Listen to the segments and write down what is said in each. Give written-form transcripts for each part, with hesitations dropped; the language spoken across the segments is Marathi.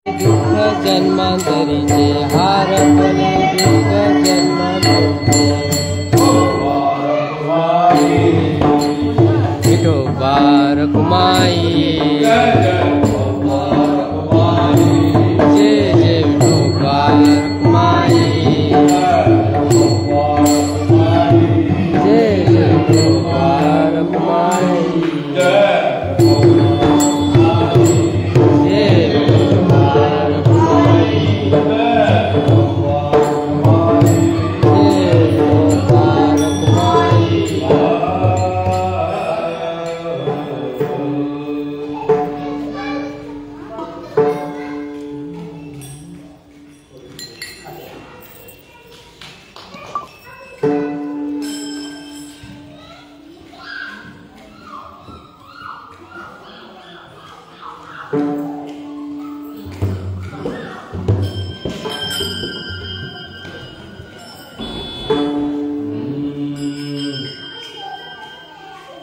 दुःख जन्मांतरीचे हारपणे दुःख जन्मांतरीचे विठोबा रखुमाई जय जय विठोबा रखुमाई जय जय विठोबा रखुमाई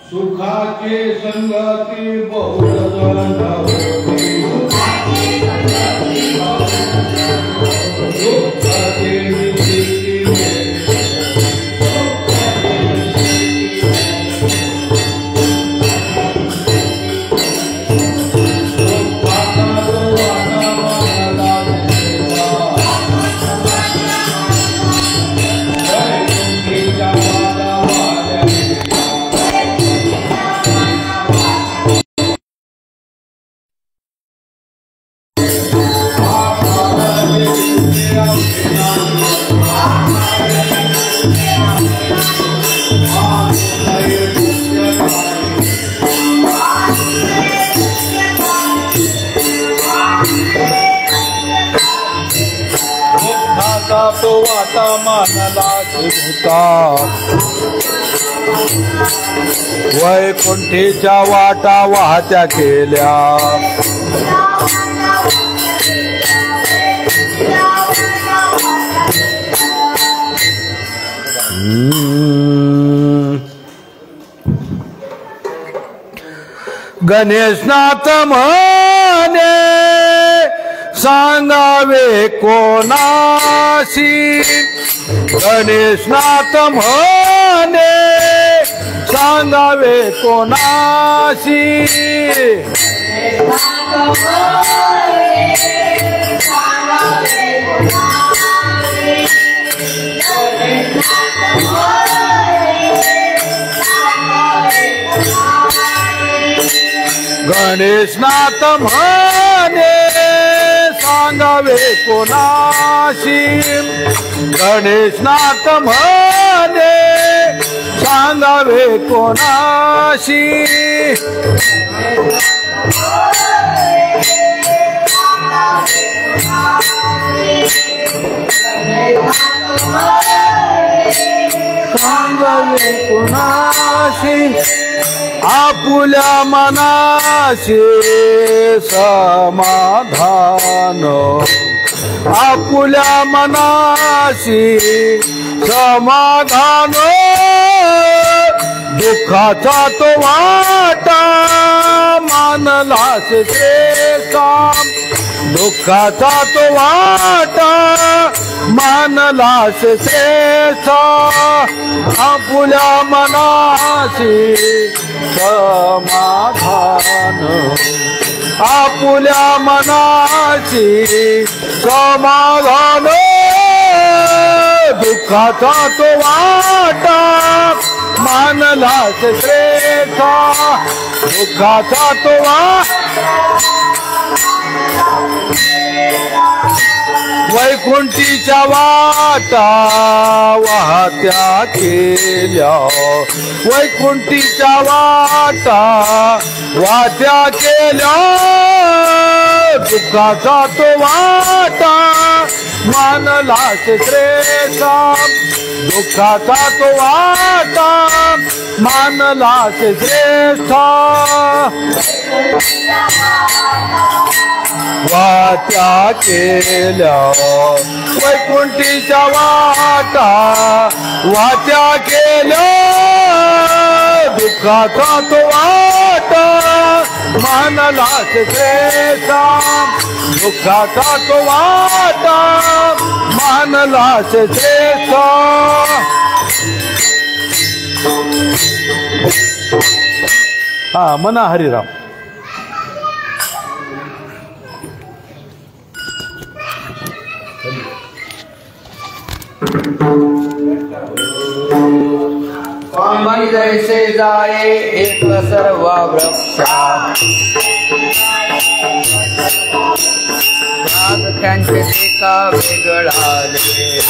सुखाची संगती बहुजन तो वाटा मानला शिवता वैकुंठीच्या वाटा वाहत्या केल्या गणेशनाथ म्हणे सांगावे कोणाशी गणेशनाथ म्हणे सांगावे कोणाशी गणेशनाथ म्हणे सांगावे कोणाशी गणेशनाथ म्हणे सांगावे कोणाशी सांगावे कोणाशी आपुल्या मनाशी समाधान आपुल्या मनाशी समाधान दुःखाचा तो वाटा मानलास ते काम दुःखाचा तो वाटा मानलास श्रेष्ठा आपुल्या मनाशी समाधान आपुल्या मनाशी समाधान दुःखाचा तो वाटा मानलास श्रेष्ठा दुःखाचा तो वैकुंठीच्या वाटा वाहत्या केल्या वैकुंठीच्या वाटा वाहत्या केल्या दुःखाचा तो वाटा मानलास श्रेष्ठा दुःखाचा तो वाटा मानलास श्रेष्ठा वाट्या केल्या वैकुंठीच्या वाटा वाट्या केल्या दुःखाचा तो वाटा मानलास श्रेष्ठा दुःखाचा तो वाटा मानलास श्रेष्ठा हा मना हरिराम मन जैसे जाए एक सर्व वृक्षा राग त्यांचे एका वेगळाले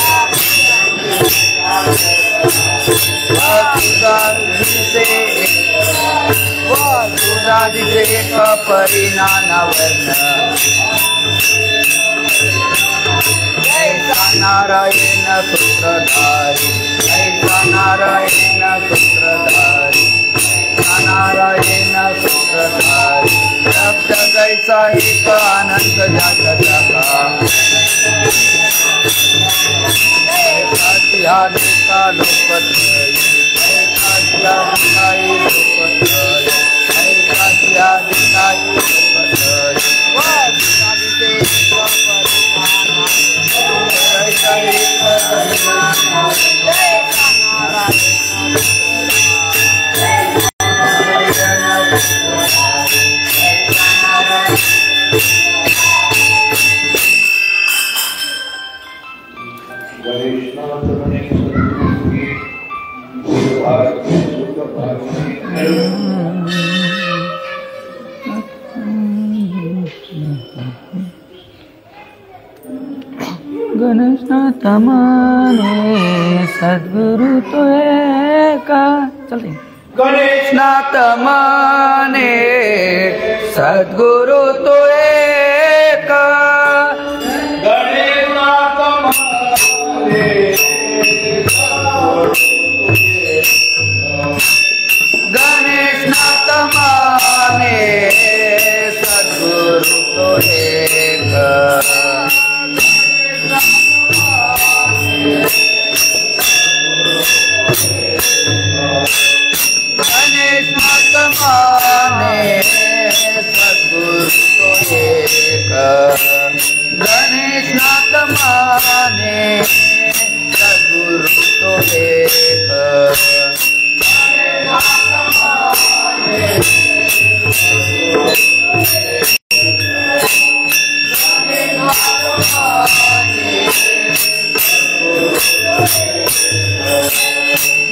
तुझा दिसे एक परिणामवर्ण ऐसा नारायण सूत्रधारी ऐसा नारायण सूत्रधारी नारायण सूत्रधारी शब्द जैसा एक अनंत जागता का लोकत्रय गणेशनाथ माने सद्गुरु तो एका चलते गणेशनाथ माने सद्गुरु तो एका गणेशनाथ माने गणेशनाथ माने सद्गुरु तो एका गणेशनाथ माने सद्गुरु तो एक गणेशनाथ माने सद्गुरु तो एक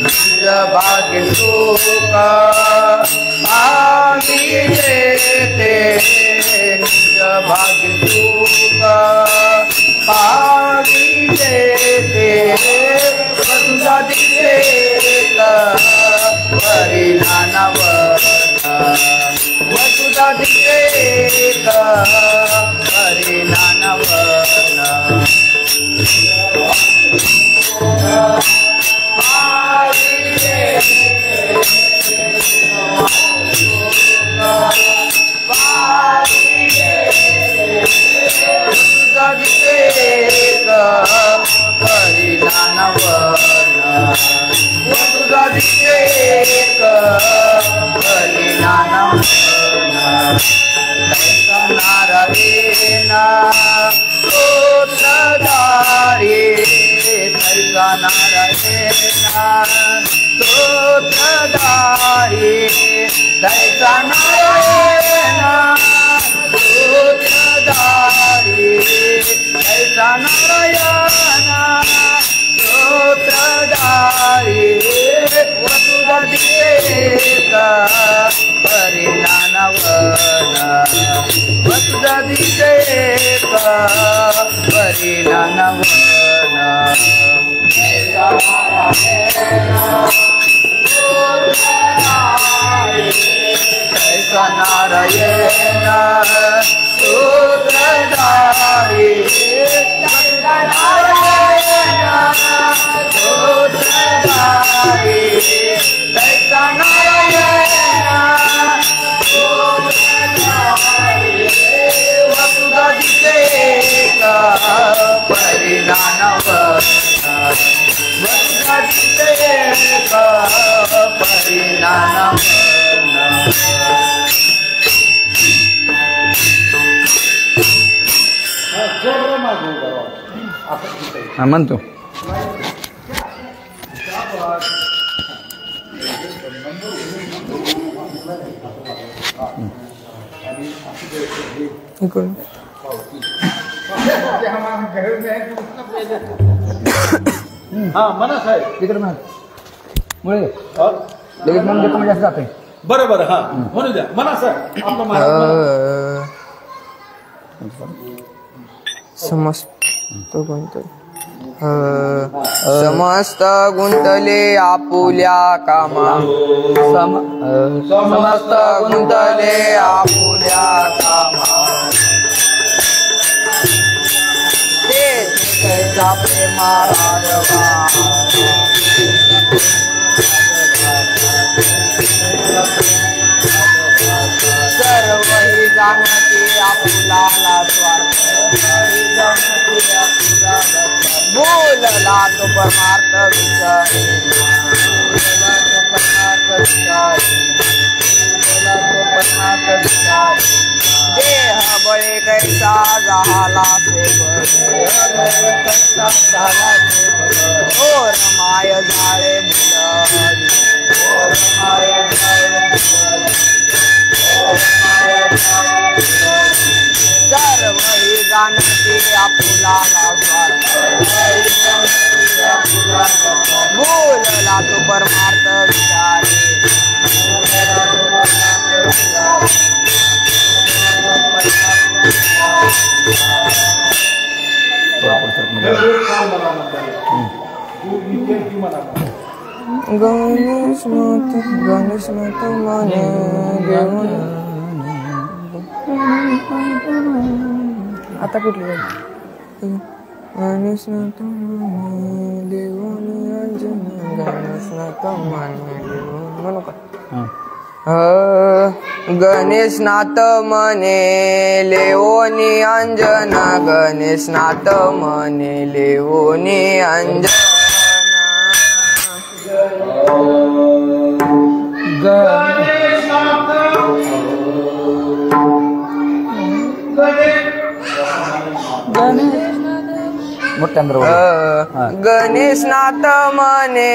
निज भाग्य सुखा आगी देते निज भाग्य सुखा आगी देते वसुधा दिसेता परिणामवर्ण वसुधा दिसेता परिणामवर्ण दैसा नारायण सूत्रधारी दैसा नारायण सूत्रधारी वसुधा दिसेका परिणामवर्ण वसुधा दिसेका परिणामवर्ण ऐसा नारायण सूत्रधारी नारायण सूत्रधारी ऐसा नारायण सूत्रधारी वसुधा दिसेका परिणामवर्ण वसुधा दिसेका परिणामवर्ण हा म्हणतो हा म्हणा साहेब तिकडे म्हणा मुळे लगेच म्हणून देतो म्हणजे असं जाते बरं बरं हा म्हणू द्या म्हणा साहेब आपलं महाराज समस्त गुंतले समस्त गुंतले आपुल्या कामा समस्त गुंतले आपुल्या कामा ते कैसा प्रेमा राजवा सर्व ही जाणती आपुला स्वार्थ बोलला तो परमार्थ विचारी देह बळे कैसा झाला ओर माय झाले सर्व ही जाणते आपुला बोलला तो परमार्थ विचारी गणेश माता माने आता कुठली गणेश नाथ माने देवनी अंजन गणेश नाथ माने म्हणू का गणेशनाथ मने लेओनी अंजन गणेशनाथ मने लेओनी अंजन गणेशनाथ मने लेओनी अंजन गणेशनाथ मने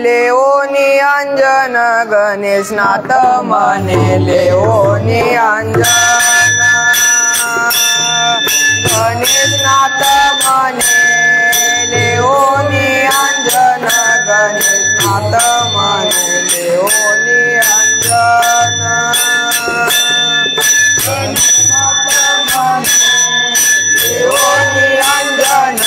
लेओनी अंजन गणेशनाथ मने लेओनी अंजन गणेशनाथ मने लेओनी अंजन गणेशनाथ मने लेओनी अंजन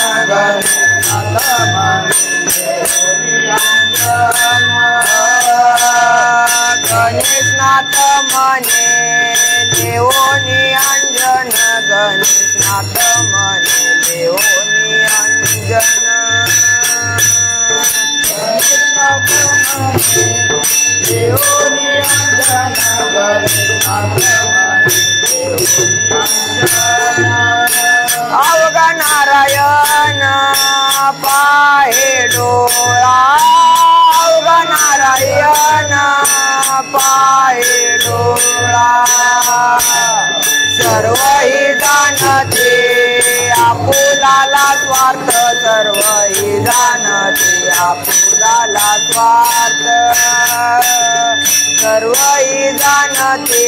गणेशनाथ मने लेओनी अंजन गणेशनाथ मने लेओनी अंजन गणेशनाथ मने लेओनी अंजन गणेशनाथ मने अवघा नारायण पाहे डोळा अवघा नारायण पाहे डोळा सर्व ही जाणते आपुलाला स्वार्थ सर्व ही जाणते आपुलाला स्वार्थ सर्व ही जाणते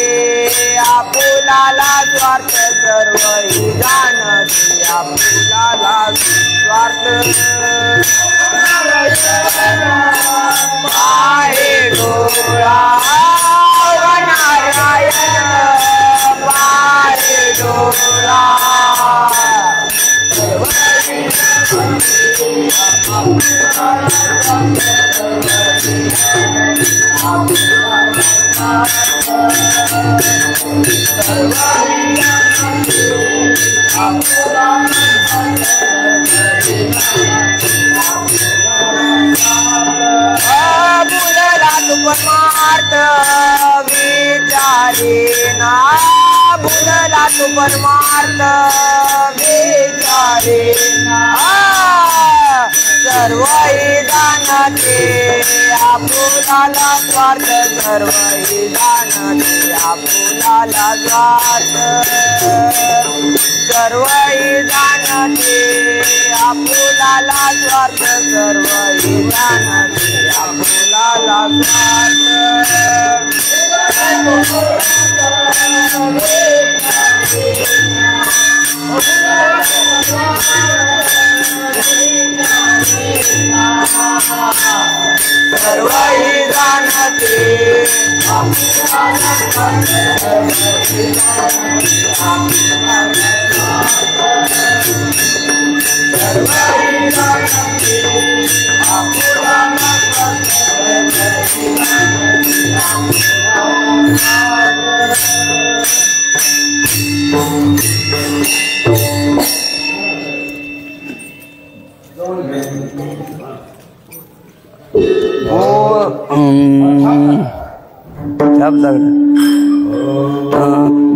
आपुलाला स्वार्थ सर्व ही जाणते आपुलाला स्वार्थ पाहे डोळा नारायण पाहे डोळा बुलला तू परमार्थ विचारी ना बुलला तू परमार्थ विचारी ना सर्व दानाचे आपुलाला स्वार्थ सर्व दानाचे आपुलाला स्वार्थ सर्व दानाचे आपुलाला स्वार्थ सर्व दानाचे आपुलाला सर्व दानाचे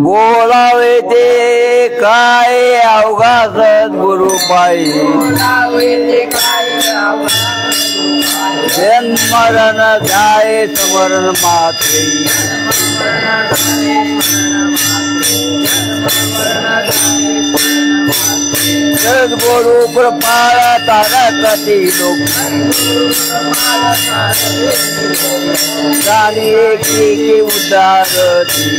बोलावे ते काय अवघा सद्गुरु पायी जन्मरण जाय स्मरण मात्रे सद्गुरु कृपाळ तारकती लोक राणी एकी उदारती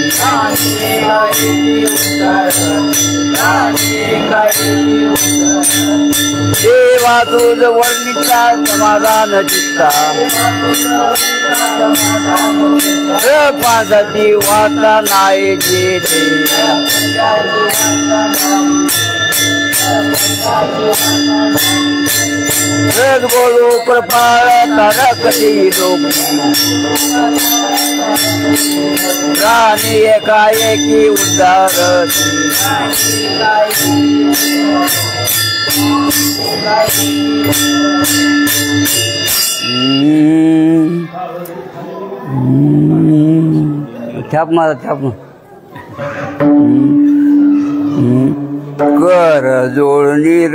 देवा तुझ वर्णिता समाधान चित्ता पासाठी वाचा नाही जेथे सद्गुरु कृपाळ तारकती लोक राणी एकाएकी उदारती छाप मारा छाप कर जोडणी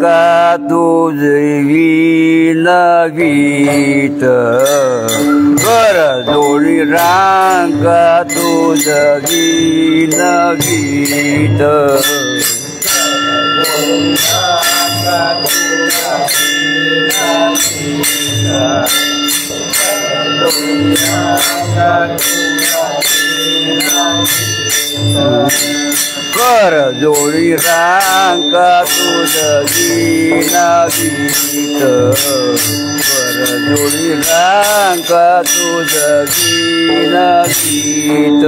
का तुझी नगीत कर जोडी रांका तुझी नगीत कर जोडी रांका तुझी नगीत कर जोडी रांका तुझी नगीत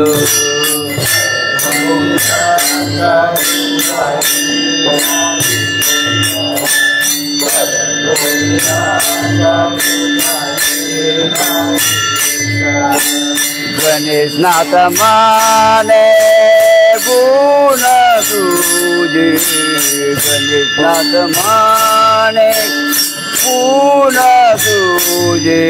गणेशनाथ माने गुण तुझे गणेशनाथ माने गुण तुझे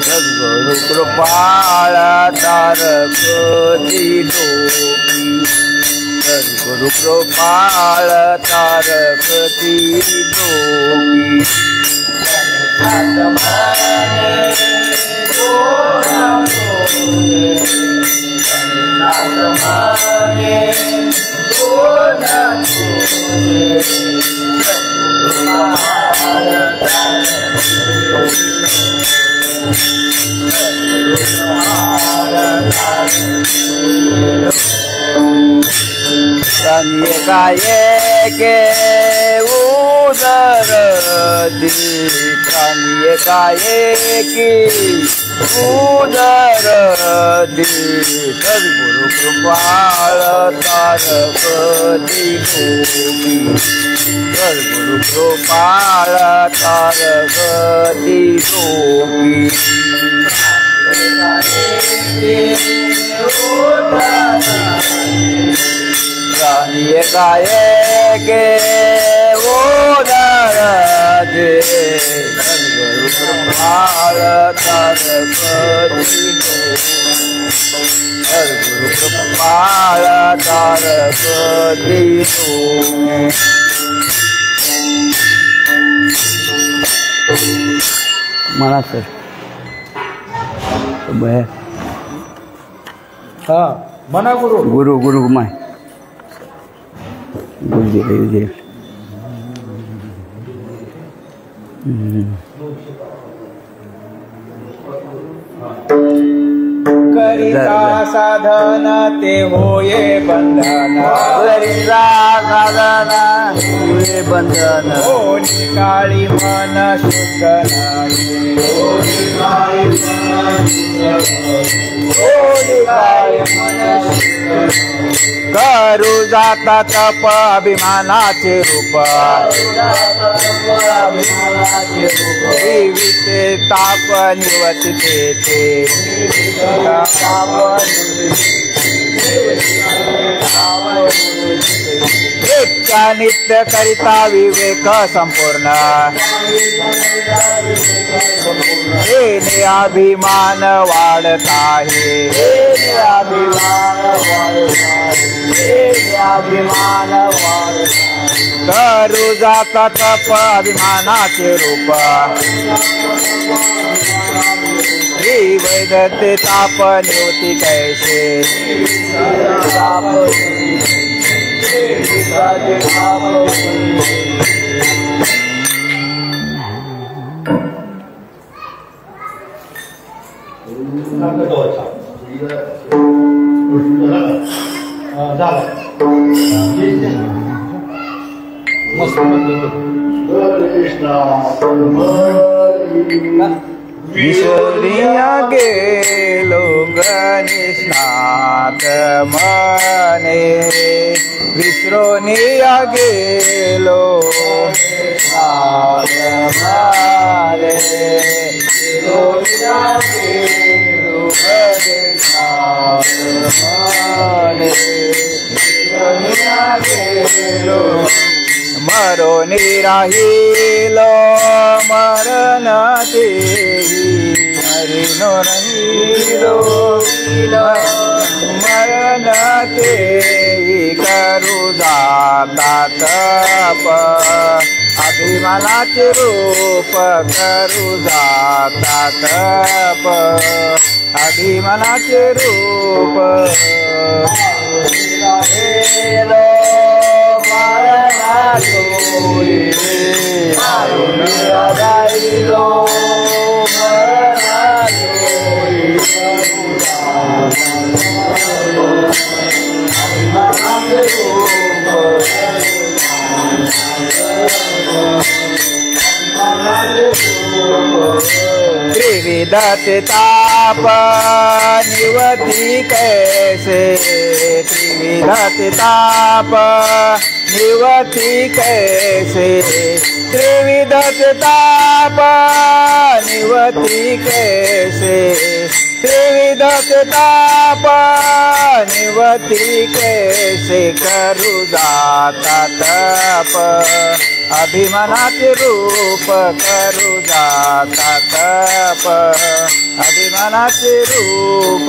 सद्गुरु कृपाळ तारकती लोकी सद्गुरु कृपाळ तारकती लोकी एकाएके उदरती एकाएकी उदरती सद्गुरु कृपाळ तारकती लोकी सद्गुरु कृपाळ तारकती लोकी एकाएके उदरती सद्गुरु कृपाळ तारकती सद्गुरु कृपाळ तारकती लोकी म्हणा सर हा म्हणा गुरु गुरु गुरु माय गुरुदेव करिता साधन ते होये बंधन करिता साधन होये बंधन होनी काळी मन शुद्ध नाही होनी काळी मन करू जाता तप अभिमानाचे रूप जीविते ताप निवतिते नित्य नित्य करिता विवेक संपूर्ण हेने अभिमान वाढत आहे करू जाता तप अभिमानाचे रूप श्री वैदते ताप निवती कैसे विसरिया गेलो गणेशनाथ मने विसरोनिया गेलो मने विसरोनिया गेलो गणेशनाथ मने विसरोनिया गेलो मरो निराहिलो मरण देही हरिनो रहिलो मरण देही करू जाता तप अभिमानाचे रूप करू जाता तप अभिमानाचे रूप त्रिविधते ताप निवती कैसे त्रिविधते ताप निवती कैसे त्रिविधते ताप निवती कैसे त्रिविधते ताप निवती कैसे करू जाता तप अभिमानाचे रूप करू जाता तप अभिमानाचे रूप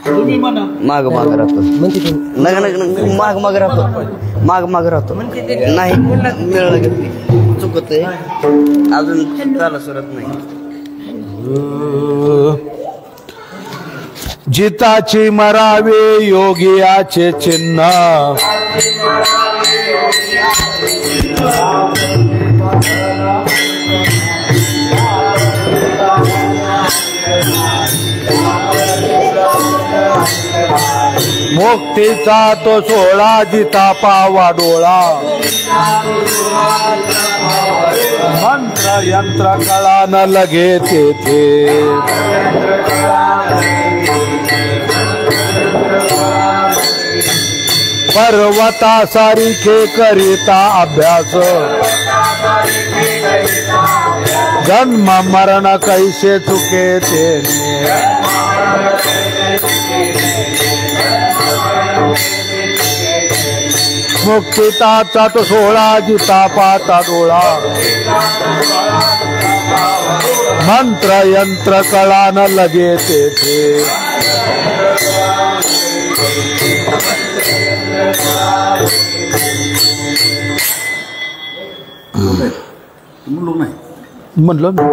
तुम्ही म्हणा माग माग राहतो माग माग राहतो माग माग राहतो नाही मिळालं चुकत अजून चालू सुरत नाही जिताची मरावे योगियाचे चिन्ह मुक्तीचा तो सोहळा जिता पावा डोळा मंत्र यंत्र कळा न लगे तेथे पर्वता सारिखे करिता अभ्यास जन्म मरण कैसे चुके तेने मुक्तिताचा तो सोहळा जिता पाता डोळा मंत्र यंत्र कळा न लगे तेथे म्हणलं ना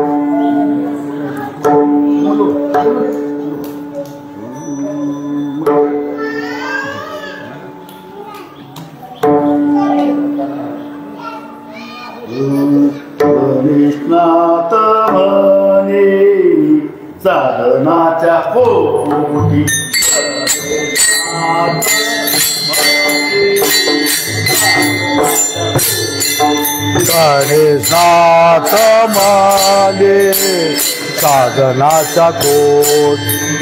निष्णात म्हणे साधनाच्या पोटी गणेशात माने साधनाच्या कोट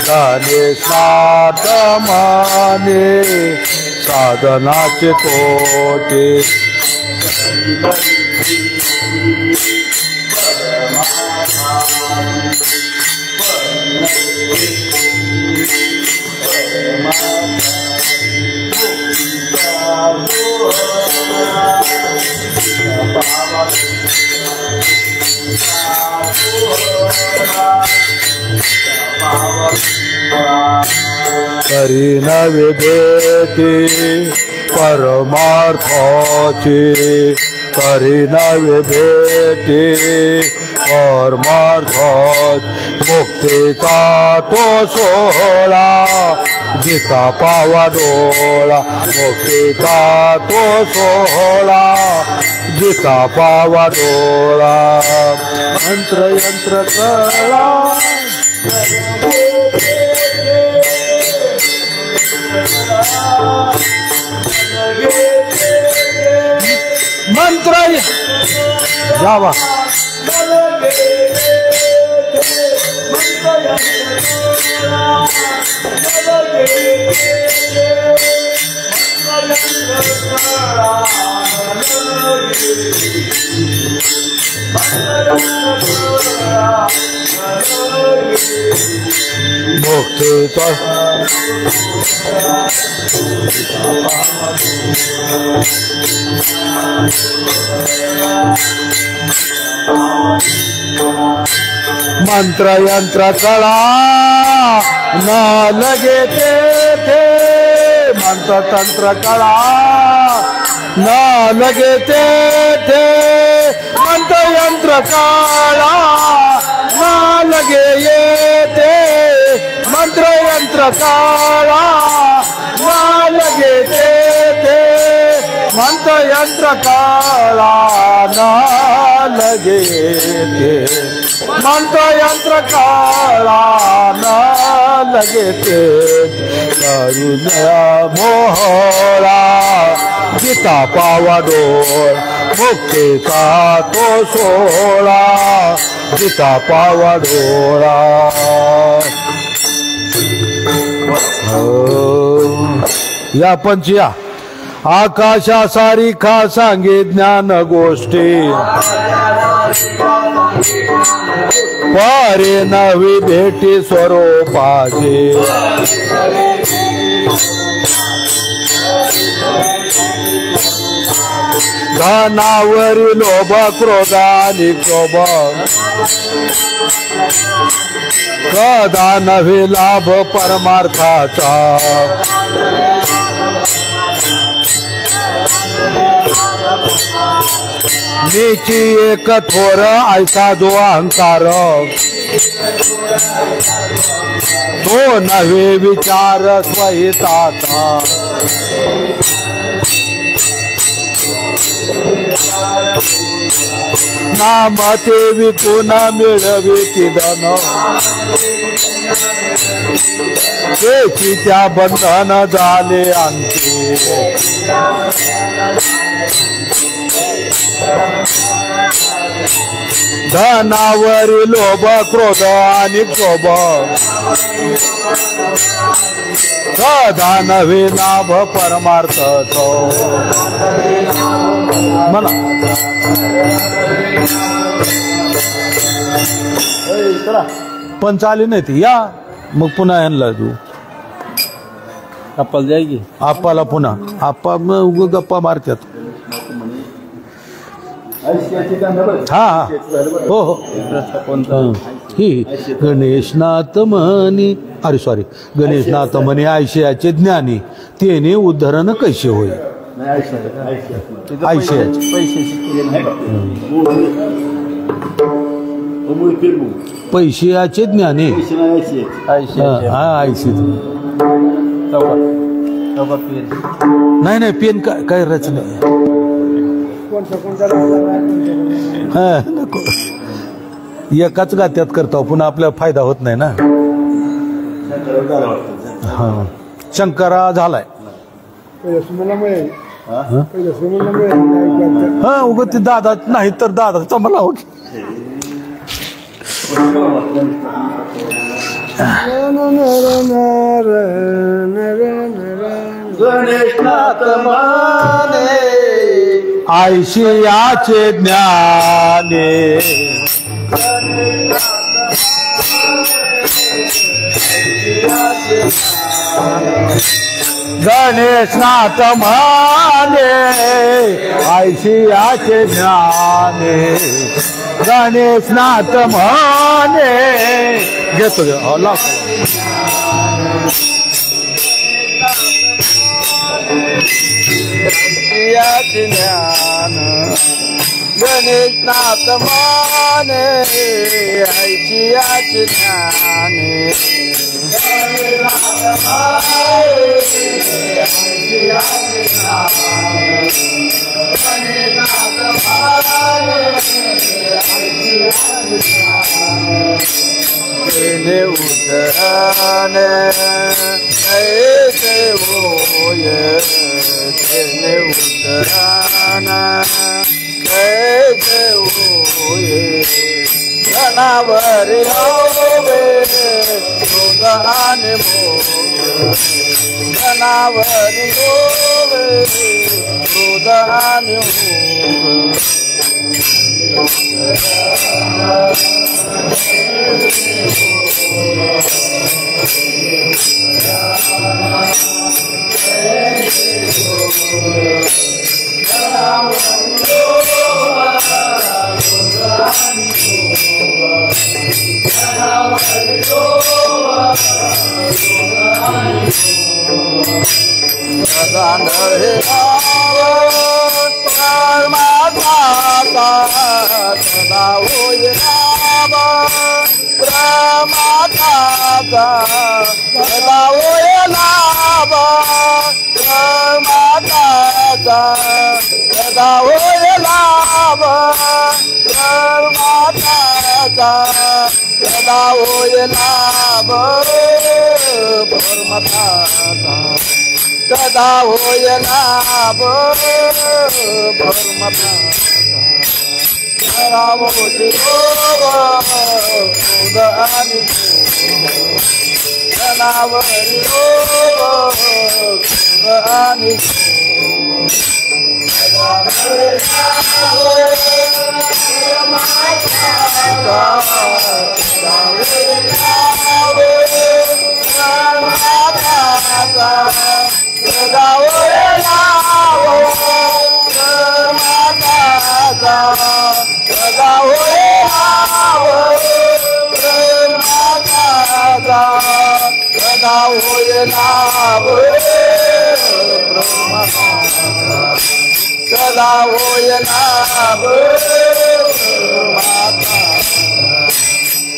गणेशात माने साधनाचे कोटे करी नवे भेटी परमार्थाची करी नवे भेटी परमार्थात मुक्तीचा तो सोहळा जिता पावा डोळा मुक्तीचा तो सोहळा जिता पावा डोळा मंत्र यंत्र कळा मंत्र जावा मुक्तीचा मंत्र यंत्र कळा न लगे तेथे मंत्र तंत्र कळा न लगे तेथे मंत्र यंत्र कळा न लगे येते मंत्र यंत्र कळा न लगे तेथे मंत्र यंत्र कळा न लगे येते मंत्र यंत्र काळा न लगे ते करुणया मोहळा जिता पावा डोळ मुक्तीचा तो सोहळा जिता पावा डोळा या पंचिया आकाशा सारिखा सांगे ज्ञान गोष्टी पारे नवी भेटी स्वरूपाचे धनावरी लोभ क्रोधानी क्षोभ कदा नवे लाभ परमार्थाचा नीची एक थोर ऐसा जो अहंकार तो नवे विचार स्वहिताचा नाम ते विकून मिळविती धन त्या बंधन झाले अंती धनावरी लोभ क्रोध आणि क्षोभ धनवे लाभ परमार्थ म्हणा पण चाली नाही ती या मग पुन्हा यांना तू आपल्याला जायगी आप्पाला पुन्हा आप्पा मग गप्पा मारतात हा हा हो हो ही गणेशनाथ म्हणी अरे सॉरी गणेशनाथ म्हणे आयशयाचे ज्ञानी तेने उद्धरण कैसे होय आयशयाचे पैशाचे ज्ञानी हा आयशी नाही नाही पेन काय रच नाही हा नको एकाच गात्यात करतो पुन्हा आपल्याला फायदा होत नाही ना हा शंकरा झालाय हा उग ते दादा नाही तर दादाचा मला हो गणेशनाथ माने आयशियाचे ज्ञाने गणेशनाथ माने आयशियाचे ज्ञाने गणेशनाथ माने घेतो ज्ञान गणेशनाथ माने ऐशियाचे ज्ञान तेने उद्धरण कैसे होय तेने उद्धरण कैसे होय जनावरी होवे मृदान मोह जनावरी होवे मृदान मोह कदा होय लाभ परमात्मा रामोजी उदानी जनावरी उदानी सदा होय लाभ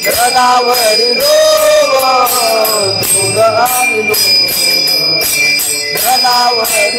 जनावरी जनावरी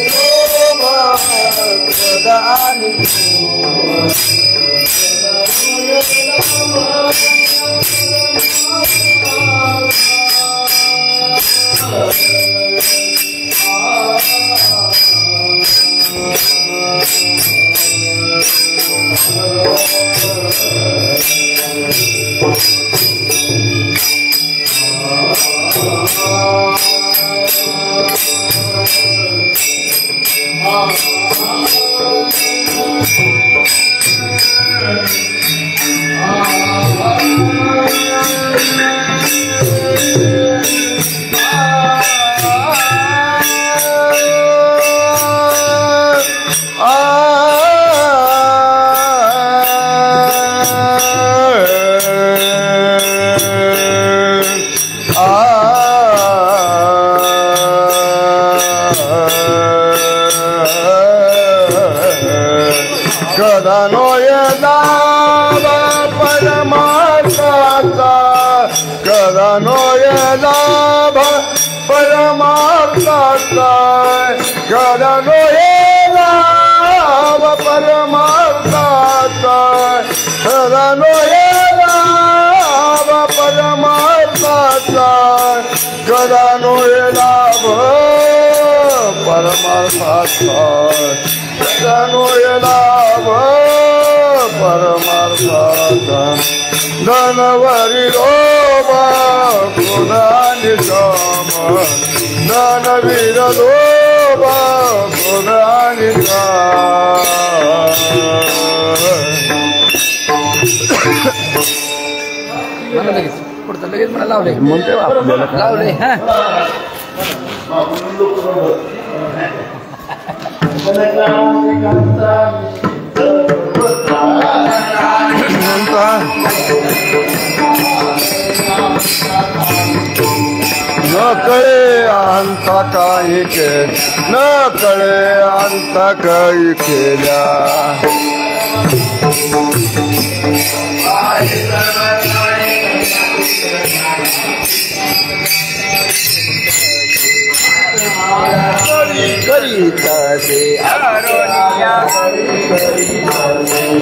धनवरी लोभा गुणानि काम धनवीर लोभा गुणानि लगेच पुढचं लगेच मला लावले लावले हा न कळे अंता काही के न कळे अंता काही केल्या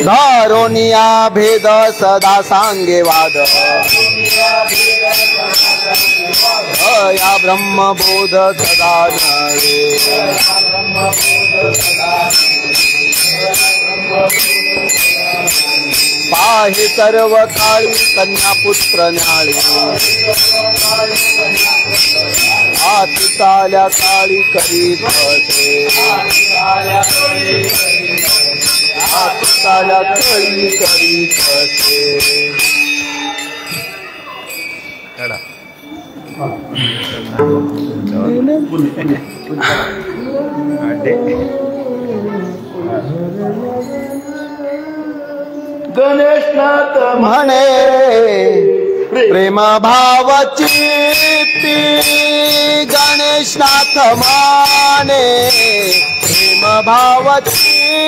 धारोनिया भेद सदा सांगे वाद या ब्रह्मबोध सदा नवे पाहे सर्व काळी कन्यापुत्र न्याळी हाती चाल्या काळी करीत बसे हाती चाल्या काळी करीत बसे गणेशनाथ म्हणे प्रेम भावाची गणेशनाथ माने प्रेम भावाची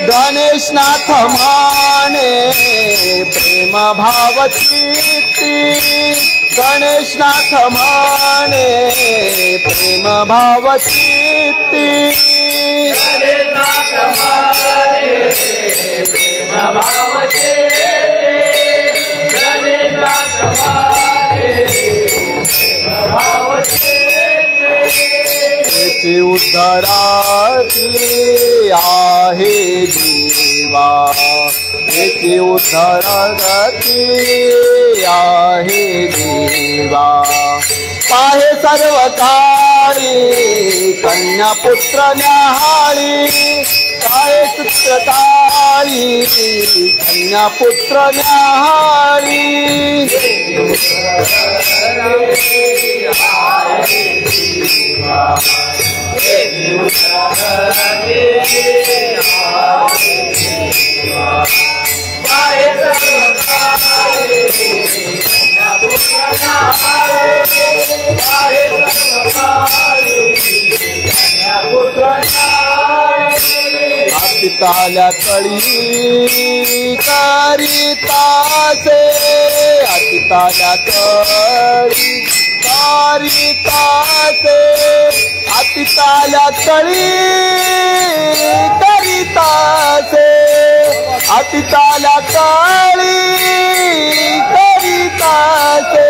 गणेशनाथ माने प्रेम भावची गणेशनाथ माने प्रेम भावची उद्धराची आहे जीवा याची उद्धराची आहे जीवा पाहे सर्व काळी कन्यापुत्र न्याहाळी काय चित्रताळी कन्यापुत्र न्याहाळी ताल्या तळी कारितासे अति ताल्या तळी कारितासे अतिताल्या तळी करितासे अतिताल्या तळी करितासे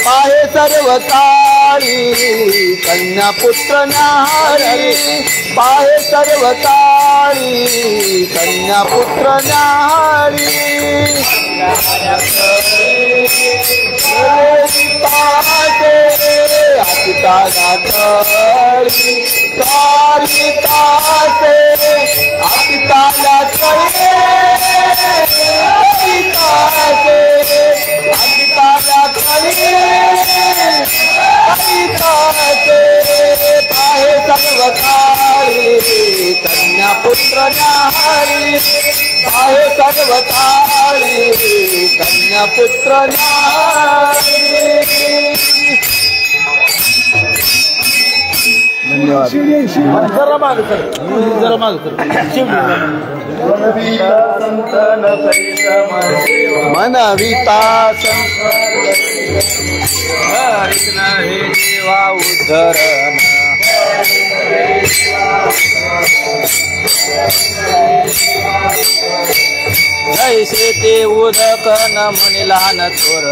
पाहे सर्व काळी कन्या पुत्र न्याहारी पाहे सर्व काळी कन्या पुत्र न्याहारी अतिताल्या तळी करितासे अतिताल्या तळी करितासे अतिताल्या तळी पाहे सर्व काळी कन्या पुत्र न्याहारी पाहे सर्व काळी कन्या पुत्र न्याहारी जरा मागे सर जरा मागे सर मनविता कृष्ण हे देवा उद्धरण जैसे ते उदक न म्हणला न थोर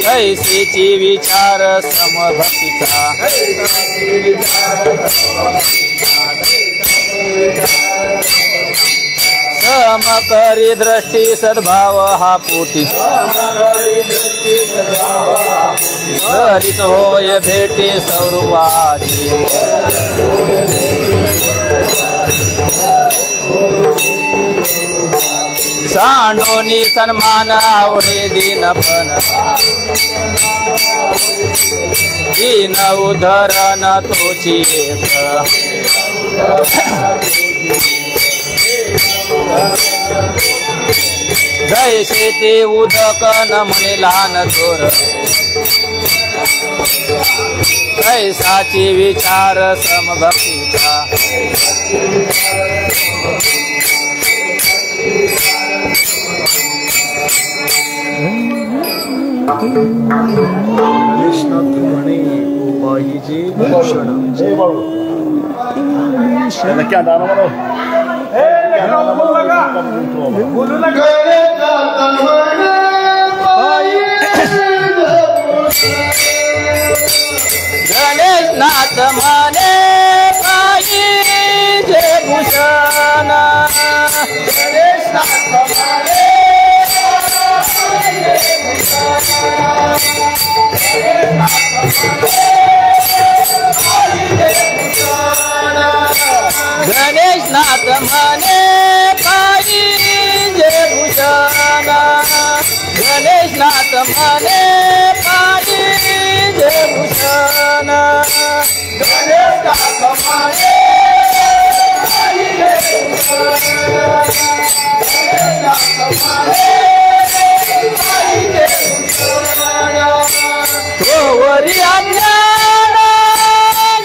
ऐसेची विचार समभक्तीचा समकरी दृष्टी सद्भाव हा पोटी हरित होय भेटे सौरवाची सांडोनी सन्मान आवडे दीनपण दीन उद्धरण तोची एक जैसे ते उदक न म्हणला न थोर ऐसाची विचार समभक्तीचा गणेशनाथ माने पायी जे भूषण गणेशनाथ माने गणेशनाथ माने पायी जे भूषण गणेशनाथ माने पायी जे भूषण गणेशनाथ माने पायी जे वरी अज्ञान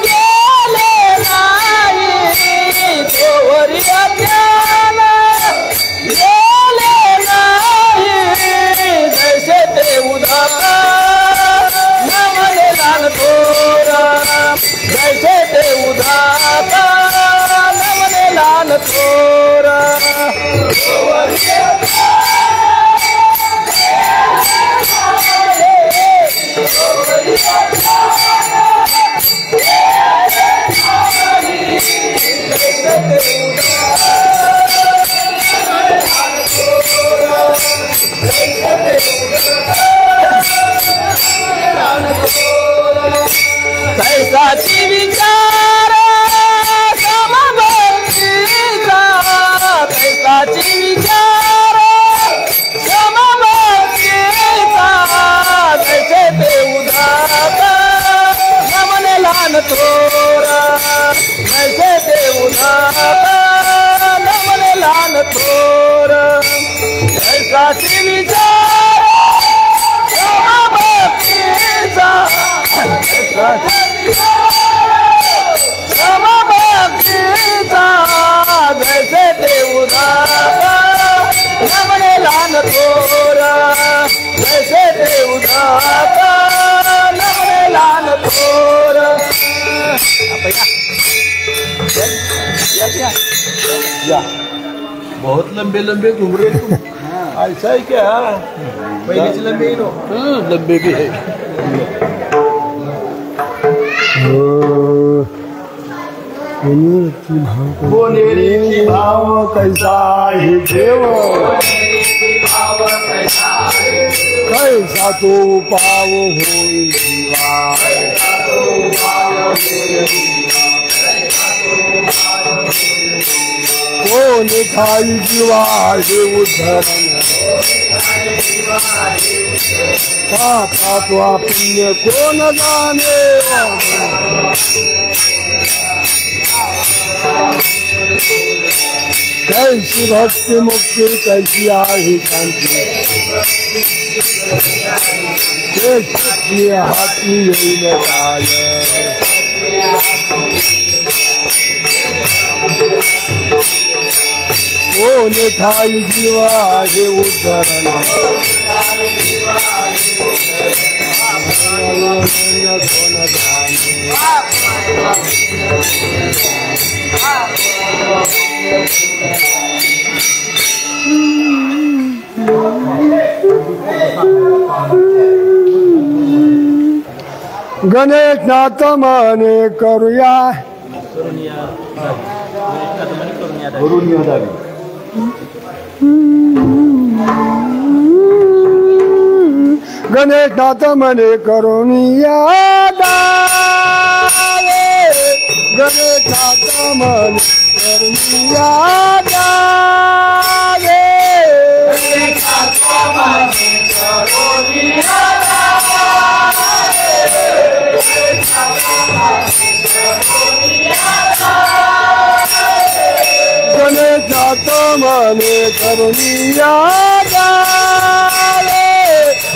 गेले नाही वरी अज्ञान गेले नाही जैसे ते उदक नमने लाल थोर जैसे ते उदक नमने लाल थोर वरी अज्ञान या बहुत लंबे लंबे घूम रहे तुम ऐसा है क्या पहले से लंबे ही लंबे भी है बोलेरी भाव कैसा ही देव कैसा तो पाव हो जीवा कोण खाई जीवा देव धरण पापा तो पुण्य कोण जाने कैसी भक्ति मुक्ति कैसी आई शांति कैसी हाथी यही बताय कौन खाई जीवा है उद्धरण कौन गणेशनाथ मने करूया गणेशनाथ मने करूया गणेशनाथ मन करूया गणेशनाथ मने करुणिया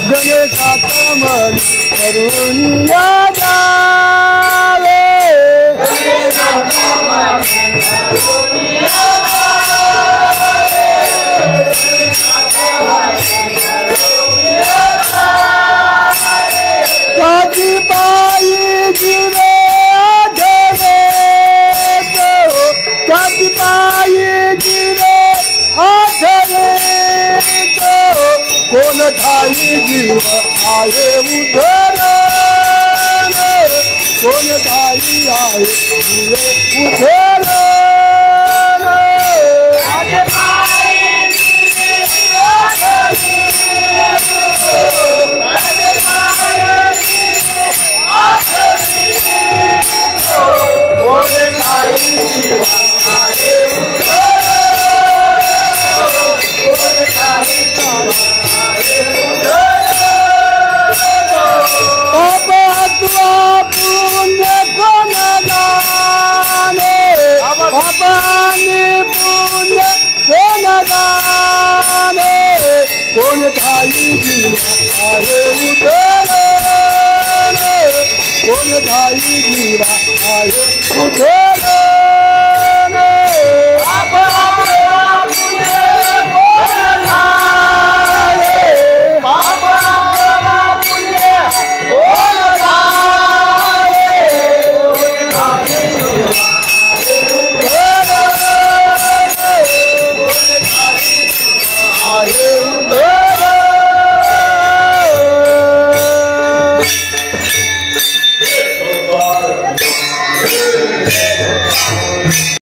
गणेशनाथ मन करुणिया काजी पाई गिरे काजी पाई गिरे कौन खाई जीव आए उधर कौन खाई आए उधर कौन खाई जीवा आए उधर कौन खाई जीवा आए उधर